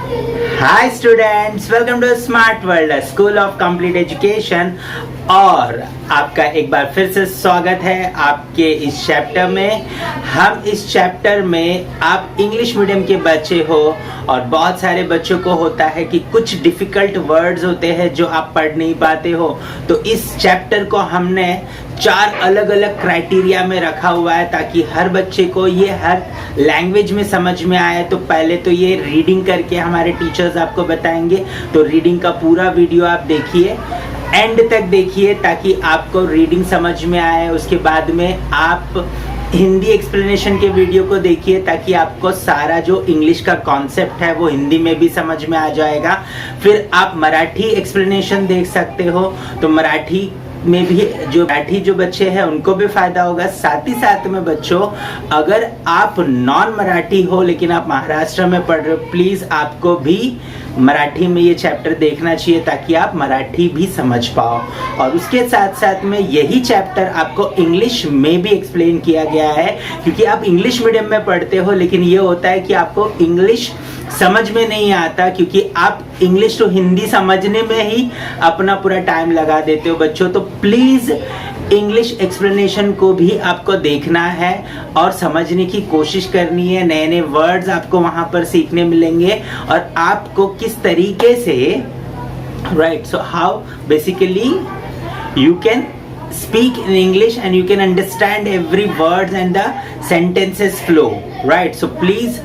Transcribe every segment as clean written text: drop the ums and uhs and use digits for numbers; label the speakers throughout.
Speaker 1: Hi students, welcome to Smart World School of complete education. और आपका एक बार फिर से स्वागत है आपके इस चैप्टर में। हम इस चैप्टर में आप इंग्लिश मीडियम के बच्चे हो और बहुत सारे बच्चों को होता है कि कुछ डिफिकल्ट वर्ड्स होते हैं जो आप पढ़ नहीं पाते हो। तो इस चैप्टर को हमने 4 अलग अलग क्राइटेरिया में रखा हुआ है ताकि हर बच्चे को ये हर लैंग्वेज में समझ में आए। तो पहले तो ये रीडिंग करके हमारे टीचर्स आपको बताएंगे, तो रीडिंग का पूरा वीडियो आप देखिए, एंड तक देखिए ताकि आपको रीडिंग समझ में आए। उसके बाद में आप हिंदी एक्सप्लेनेशन के वीडियो को देखिए ताकि आपको सारा जो इंग्लिश का कॉन्सेप्ट है वो हिंदी में भी समझ में आ जाएगा। फिर आप मराठी एक्सप्लेनेशन देख सकते हो, तो मराठी में भी जो बच्चे हैं उनको भी फायदा होगा। साथ ही साथ में बच्चों, अगर आप नॉन मराठी हो लेकिन आप महाराष्ट्र में पढ़ रहे हो, प्लीज आपको भी मराठी में ये चैप्टर देखना चाहिए ताकि आप मराठी भी समझ पाओ। और उसके साथ साथ में यही चैप्टर आपको इंग्लिश में भी एक्सप्लेन किया गया है, क्योंकि आप इंग्लिश मीडियम में पढ़ते हो लेकिन ये होता है कि आपको इंग्लिश समझ में नहीं आता, क्योंकि आप इंग्लिश तो हिंदी समझने में ही अपना पूरा टाइम लगा देते हो बच्चों। तो प्लीज इंग्लिश एक्सप्लेनेशन को भी आपको देखना है और समझने की कोशिश करनी है। नए नए वर्ड्स आपको वहां पर सीखने मिलेंगे और आपको किस तरीके से so how basically you can speak in English and you can understand every word and the sentences flow, right? So please,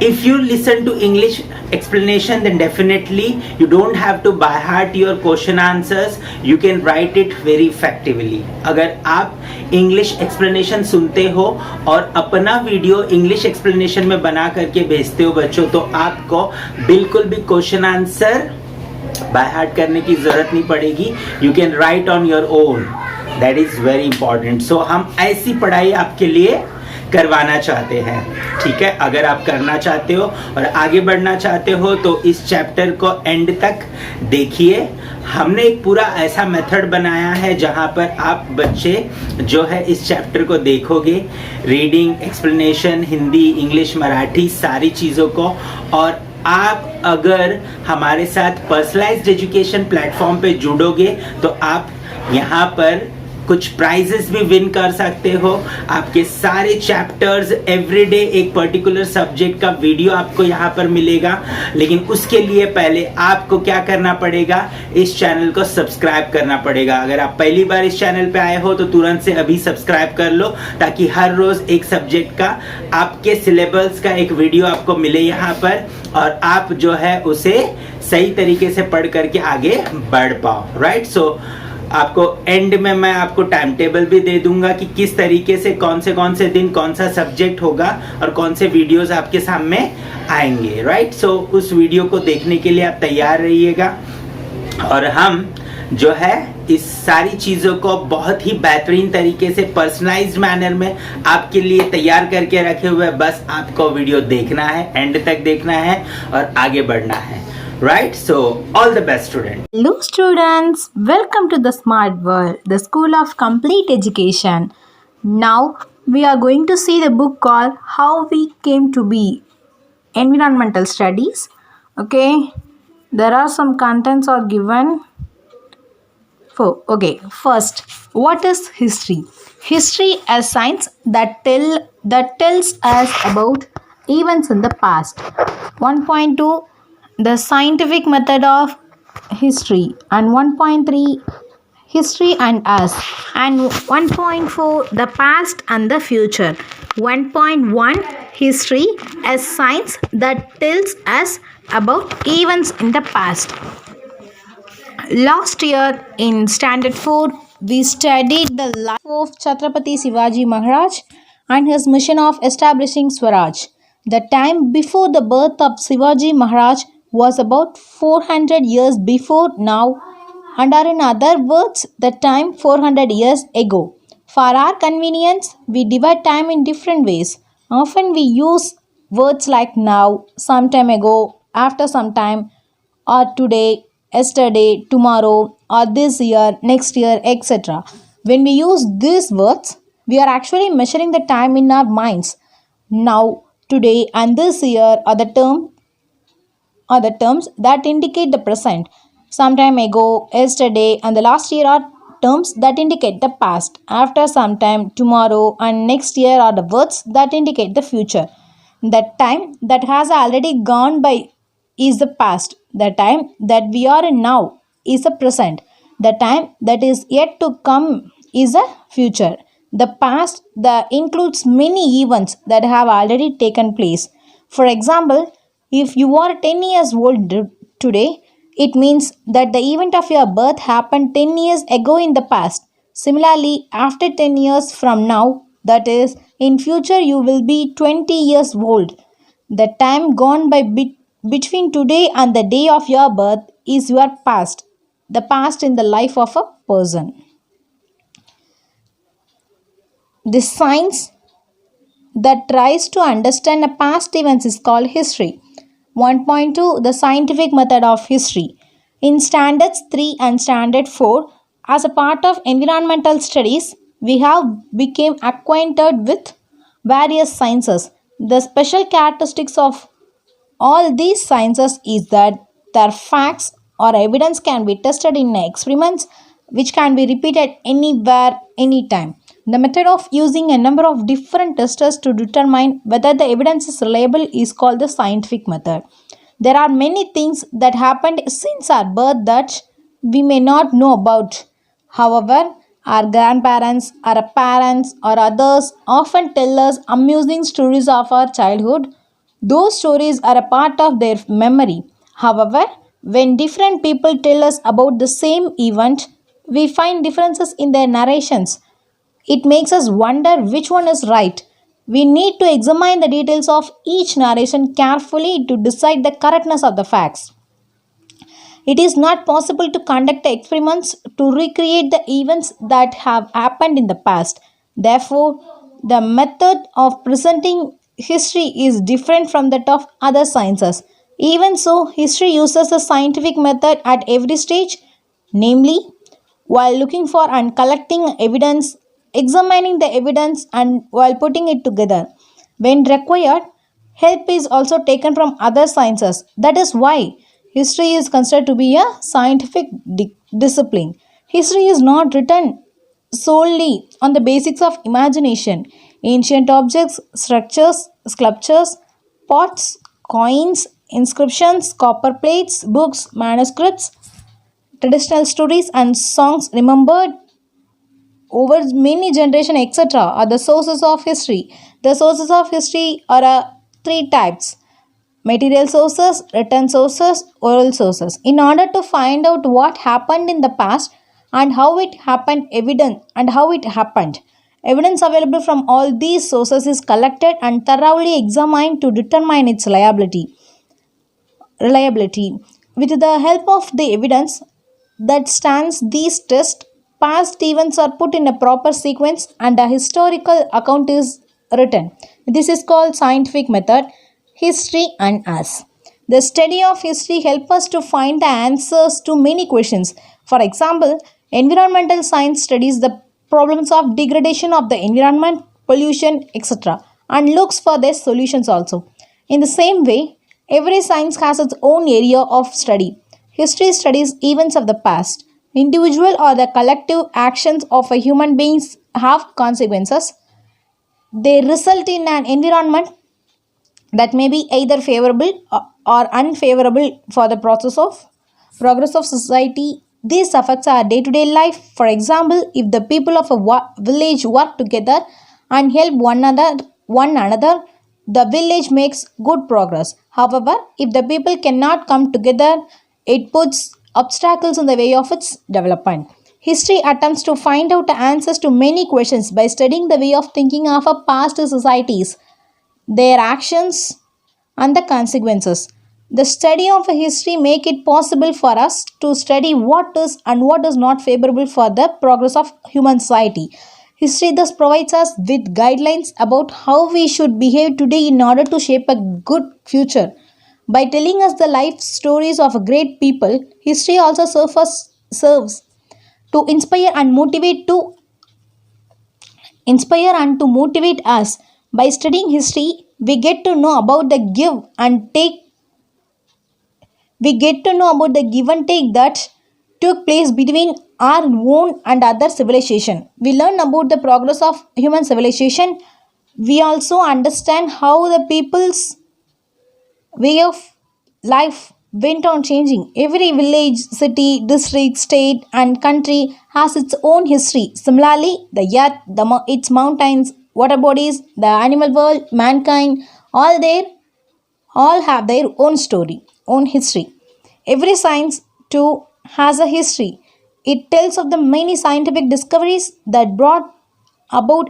Speaker 1: if you listen to English explanation, then definitely you don't have to by heart your question answers, you can write it very effectively. अगर आप English explanation सुनते हो और अपना video English explanation में बना करके भेजते हो बच्चों, तो आपको बिल्कुल भी क्वेश्चन आंसर बाय हार्ट करने की जरूरत नहीं पड़ेगी। You can write on your own, that is very important. So हम ऐसी पढ़ाई आपके लिए करवाना चाहते हैं, ठीक है। अगर आप करना चाहते हो और आगे बढ़ना चाहते हो तो इस चैप्टर को एंड तक देखिए। हमने एक पूरा ऐसा मेथड बनाया है जहां पर आप बच्चे जो है इस चैप्टर को देखोगे, reading, explanation, Hindi, English, Marathi, सारी चीज़ों को। और आप अगर हमारे साथ पर्सनलाइज्ड एजुकेशन प्लेटफॉर्म पे जुड़ोगे तो आप यहाँ पर कुछ प्राइजेस भी विन कर सकते हो। आपके सारे चैप्टर्स एवरीडे एक पर्टिकुलर सब्जेक्ट का वीडियो आपको यहाँ पर मिलेगा। लेकिन उसके लिए पहले आपको क्या करना पड़ेगा, इस चैनल को सब्सक्राइब करना पड़ेगा। अगर आप पहली बार इस चैनल पे आए हो तो तुरंत से अभी सब्सक्राइब कर लो ताकि हर रोज एक सब्जेक्ट का आपके सिलेबस का एक वीडियो आपको मिले यहाँ पर, और आप जो है उसे सही तरीके से पढ़ करके आगे बढ़ पाओ, राइट। सो आपको एंड में मैं आपको टाइम टेबल भी दे दूंगा कि किस तरीके से कौन से दिन कौन सा सब्जेक्ट होगा और कौन से वीडियोस आपके सामने आएंगे, राइट। सो उस वीडियो को देखने के लिए आप तैयार रहिएगा। और हम जो है इस सारी चीज़ों को बहुत ही बेहतरीन तरीके से पर्सनलाइज्ड मैनर में आपके लिए तैयार करके रखे हुए। बस आपको वीडियो देखना है, एंड तक देखना है और आगे बढ़ना है, right? So all the best, students.
Speaker 2: Hello students, welcome to the Smart World, the School of Complete Education. Now we are going to see the book called How We Came to Be, Environmental Studies. Okay, there are some contents are given. Okay, first, what is history? History is science that tells us about events in the past. 1.2, the scientific method of history, and 1.3, history and us, and 1.4, the past and the future. 1.1, history as science that tells us about events in the past. Last year in standard 4 we studied the life of Chhatrapati Shivaji Maharaj and his mission of establishing Swaraj. The time before the birth of Shivaji Maharaj was about 400 years before now, and are in other words the time 400 years ago. For our convenience, we divide time in different ways. Often we use words like now, some time ago, after some time, or today, yesterday, tomorrow, or this year, next year, etc. When we use these words, we are actually measuring the time in our minds. Now, today, and this year are the term are the terms that indicate the present. Some time ago, yesterday, and the last year are terms that indicate the past. After some time, tomorrow, and next year are the words that indicate the future. The time that has already gone by is the past. The time that we are in now is the present. The time that is yet to come is the future. The past that includes many events that have already taken place. For example, if you are 10 years old today, it means that the event of your birth happened 10 years ago in the past. Similarly, after 10 years from now, that is, in future you will be 20 years old. The time gone by between today and the day of your birth is your past, the past in the life of a person. The science that tries to understand a past events is called history. 1.2 The scientific method of history. In Standards 3 and Standard 4, as a part of environmental studies, we have become acquainted with various sciences. The special characteristics of all these sciences is that their facts or evidence can be tested in experiments which can be repeated anywhere, anytime. The method of using a number of different testers to determine whether the evidence is reliable is called the scientific method. There are many things that happened since our birth that we may not know about. However, our grandparents, our parents, or others often tell us amusing stories of our childhood. Those stories are a part of their memory. However, when different people tell us about the same event, we find differences in their narrations. It makes us wonder which one is right. We need to examine the details of each narration carefully to decide the correctness of the facts. It is not possible to conduct experiments to recreate the events that have happened in the past. Therefore, the method of presenting history is different from that of other sciences. Even so, history uses a scientific method at every stage, namely, while looking for and collecting evidence, examining the evidence, and while putting it together. When required, help is also taken from other sciences. That is why history is considered to be a scientific discipline. History is not written solely on the basics of imagination. Ancient objects, structures, sculptures, pots, coins, inscriptions, copper plates, books, manuscripts, traditional stories, and songs remembered over many generations, etc., are the sources of history. The sources of history are three types: material sources, written sources, oral sources. In order to find out what happened in the past and how it happened, evidence available from all these sources is collected and thoroughly examined to determine its reliability. With the help of the evidence that stands these tests, past events are put in a proper sequence and a historical account is written. This is called scientific method. History and us. The study of history helps us to find the answers to many questions. For example, environmental science studies the problems of degradation of the environment, pollution, etc., and looks for their solutions also. In the same way, every science has its own area of study. History studies events of the past. Individual or the collective actions of a human beings have consequences. They result in an environment that may be either favorable or unfavorable for the progress of society. This affects our day-to-day life. For example, if the people of a village work together and help one another, the village makes good progress. However, if the people cannot come together, it puts obstacles in the way of its development. History attempts to find out the answers to many questions by studying the way of thinking of a past societies, their actions, and the consequences. The study of a history make it possible for us to study what is and what is not favorable for the progress of human society. History thus provides us with guidelines about how we should behave today in order to shape a good future. By telling us the life stories of great people, history also serves to inspire and to motivate us. By studying history, we get to know about the give and take we get to know about the give and take that took place between our own and other civilization. We learn about the progress of human civilization. We also understand how the people's way of life went on changing. Every village, city, district, state, and country has its own history. Similarly, the earth, its mountains, water bodies, the animal world, mankind, all have their own story, own history. Every science too has a history. It tells of the many scientific discoveries that brought about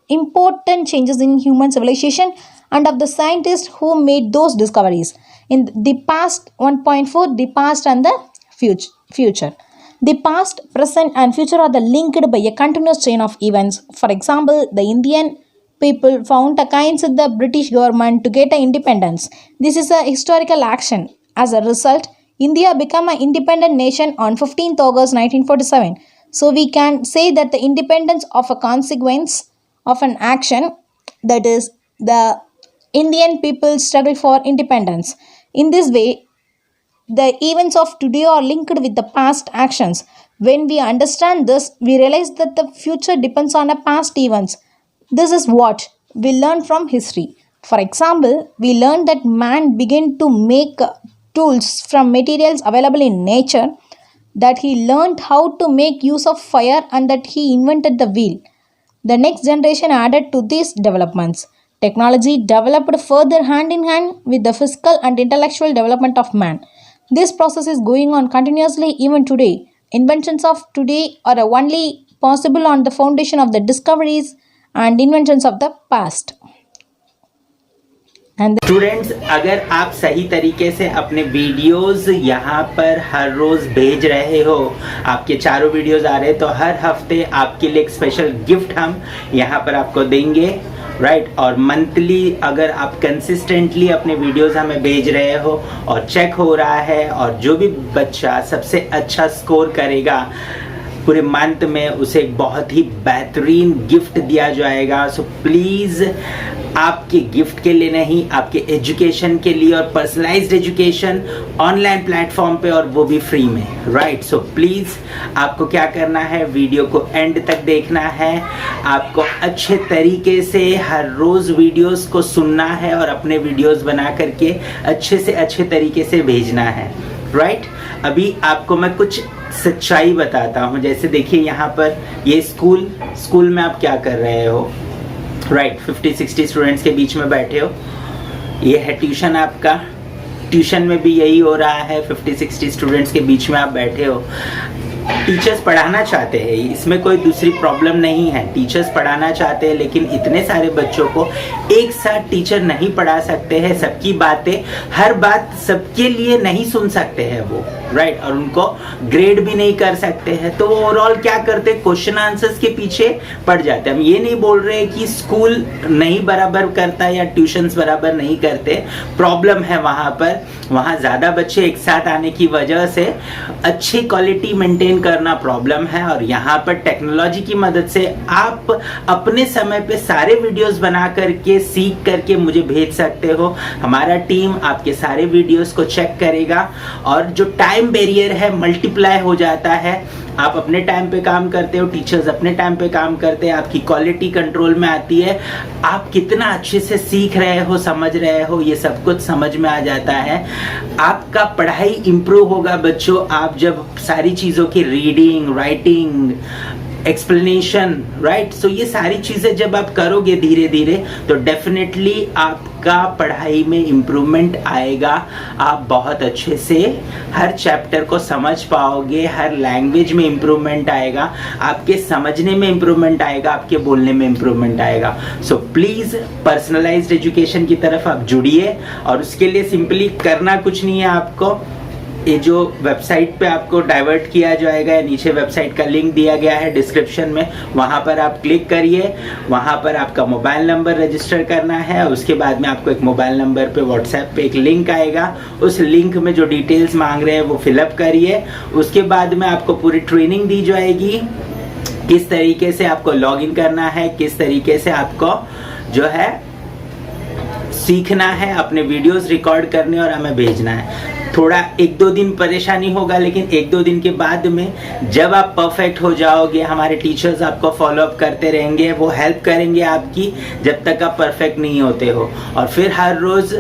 Speaker 2: important changes in human civilization and of the scientists who made those discoveries. In the past 1.4, the past and the future. The past, present, and future are the linked by a continuous chain of events. For example, the Indian people fought against the British government to get independence. This is a historical action. As a result, India became an independent nation on 15th August 1947. So we can say that the independence of a consequence of an action, that is the Indian people struggle for independence. In this way, the events of today are linked with the past actions. When we understand this, we realize that the future depends on the past events. This is what we learn from history. For example, we learn that man began to make tools from materials available in nature, that he learned how to make use of fire, and that he invented the wheel. The next generation added to these developments. Technology developed further hand in hand with the physical and intellectual development of man. This process is going on continuously even today. Inventions of today are only possible on the foundation of the discoveries and inventions of the past.
Speaker 1: Students, अगर आप सही तरीके से अपने videos यहाँ पर हर रोज भेज रहे हो, आपके चारों वीडियोस आ रहे हैं, तो हर हफ्ते आपके लिए एक स्पेशल गिफ्ट हम यहाँ पर आपको देंगे, राइट। और मंथली अगर आप कंसिस्टेंटली अपने वीडियोस हमें भेज रहे हो और चेक हो रहा है, और जो भी बच्चा सबसे अच्छा स्कोर करेगा पूरे मंथ में, उसे एक बहुत ही बेहतरीन गिफ्ट दिया जाएगा। सो प्लीज़ आपके गिफ्ट के लिए नहीं, आपके एजुकेशन के लिए, और पर्सनलाइज्ड एजुकेशन ऑनलाइन प्लेटफॉर्म पे, और वो भी फ्री में, राइट। सो प्लीज़ आपको क्या करना है, वीडियो को एंड तक देखना है, आपको अच्छे तरीके से हर रोज़ वीडियोस को सुनना है और अपने वीडियोस बना करके अच्छे से अच्छे तरीके से भेजना है, राइट। अभी आपको मैं कुछ सच्चाई बताता हूँ। जैसे देखिए यहाँ पर ये स्कूल में आप क्या कर रहे हो, राइट। 50-60 स्टूडेंट्स के बीच में बैठे हो। ये है ट्यूशन आपका, ट्यूशन में भी यही हो रहा है, 50-60 स्टूडेंट्स के बीच में आप बैठे हो। टीचर्स पढ़ाना चाहते हैं, इसमें कोई दूसरी प्रॉब्लम नहीं है। टीचर्स पढ़ाना चाहते हैं, लेकिन इतने सारे बच्चों को एक साथ टीचर नहीं पढ़ा सकते हैं। सबकी बातें, हर बात सबके लिए नहीं सुन सकते हैं वो, राइट। और उनको ग्रेड भी नहीं कर सकते हैं, तो वो ओवरऑल क्या करते, क्वेश्चन आंसर्स के पीछे पड़ जाते हैं। हम ये नहीं बोल रहे कि स्कूल नहीं बराबर करता या ट्यूशन्स बराबर नहीं करते, प्रॉब्लम है वहाँ पर। वहाँ ज़्यादा बच्चे एक साथ आने की वजह से अच्छी क्वालिटी मेंटेन करना प्रॉब्लम है। और यहाँ पर टेक्नोलॉजी की मदद से आप अपने समय पे सारे वीडियोस बना करके, सीख करके मुझे भेज सकते हो। हमारा टीम आपके सारे वीडियोस को चेक करेगा, और जो टाइम बैरियर है मल्टीप्लाई हो जाता है। आप अपने टाइम पे काम करते हो, टीचर्स अपने टाइम पे काम करते हैं, आपकी क्वालिटी कंट्रोल में आती है, आप कितना अच्छे से सीख रहे हो, समझ रहे हो, ये सब कुछ समझ में आ जाता है। आपका पढ़ाई इंप्रूव होगा बच्चों, आप जब सारी चीज़ों की रीडिंग, राइटिंग, एक्सप्लेनेशन, राइट। सो ये सारी चीज़ें जब आप करोगे धीरे धीरे, तो डेफिनेटली आपका पढ़ाई में इम्प्रूवमेंट आएगा। आप बहुत अच्छे से हर चैप्टर को समझ पाओगे, हर लैंग्वेज में इम्प्रूवमेंट आएगा, आपके समझने में इम्प्रूवमेंट आएगा, आपके बोलने में इम्प्रूवमेंट आएगा। सो प्लीज़ पर्सनलाइज्ड एजुकेशन की तरफ आप जुड़िए, और उसके लिए सिंपली करना कुछ नहीं है आपको। ये जो वेबसाइट पे आपको डाइवर्ट किया जाएगा, या नीचे वेबसाइट का लिंक दिया गया है डिस्क्रिप्शन में, वहाँ पर आप क्लिक करिए। वहाँ पर आपका मोबाइल नंबर रजिस्टर करना है, और उसके बाद में आपको एक मोबाइल नंबर पे व्हाट्सएप पे एक लिंक आएगा। उस लिंक में जो डिटेल्स मांग रहे हैं वो फिलअप करिए। उसके बाद में आपको पूरी ट्रेनिंग दी जाएगी, किस तरीके से आपको लॉगिन करना है, किस तरीके से आपको जो है सीखना है, अपने वीडियोस रिकॉर्ड करने और हमें भेजना है। थोड़ा 1-2 दिन परेशानी होगा, लेकिन 1-2 दिन के बाद में जब आप परफेक्ट हो जाओगे, हमारे टीचर्स आपको फॉलो अप करते रहेंगे, वो हेल्प करेंगे आपकी जब तक आप परफेक्ट नहीं होते हो। और फिर हर रोज़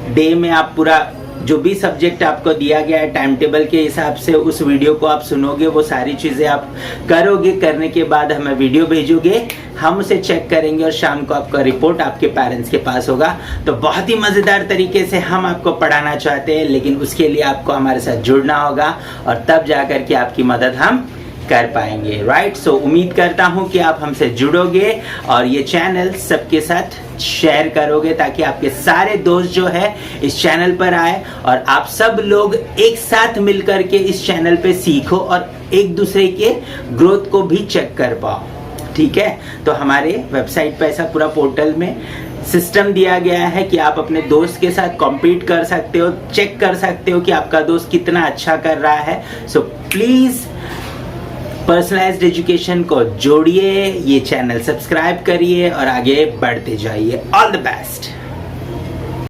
Speaker 1: डे में आप पूरा जो भी सब्जेक्ट आपको दिया गया है टाइम टेबल के हिसाब से उस वीडियो को आप सुनोगे, वो सारी चीज़ें आप करोगे। करने के बाद हमें वीडियो भेजोगे, हम उसे चेक करेंगे और शाम को आपका रिपोर्ट आपके पेरेंट्स के पास होगा। तो बहुत ही मज़ेदार तरीके से हम आपको पढ़ाना चाहते हैं, लेकिन उसके लिए आपको हमारे साथ जुड़ना होगा और तब जाकर के आपकी मदद हम कर पाएंगे, राइट। सो उम्मीद करता हूं कि आप हमसे जुड़ोगे और ये चैनल सबके साथ शेयर करोगे, ताकि आपके सारे दोस्त जो है इस चैनल पर आए और आप सब लोग एक साथ मिलकर के इस चैनल पे सीखो और एक दूसरे के ग्रोथ को भी चेक कर पाओ, ठीक है। तो हमारे वेबसाइट पे ऐसा पूरा पोर्टल में सिस्टम दिया गया है कि आप अपने दोस्त के साथ कॉम्पीट कर सकते हो, चेक कर सकते हो कि आपका दोस्त कितना अच्छा कर रहा है। सो प्लीज़ पर्सनलाइज्ड एजुकेशन को जोड़िए, ये चैनल सब्सक्राइब करिए और आगे बढ़ते जाइए। All the best.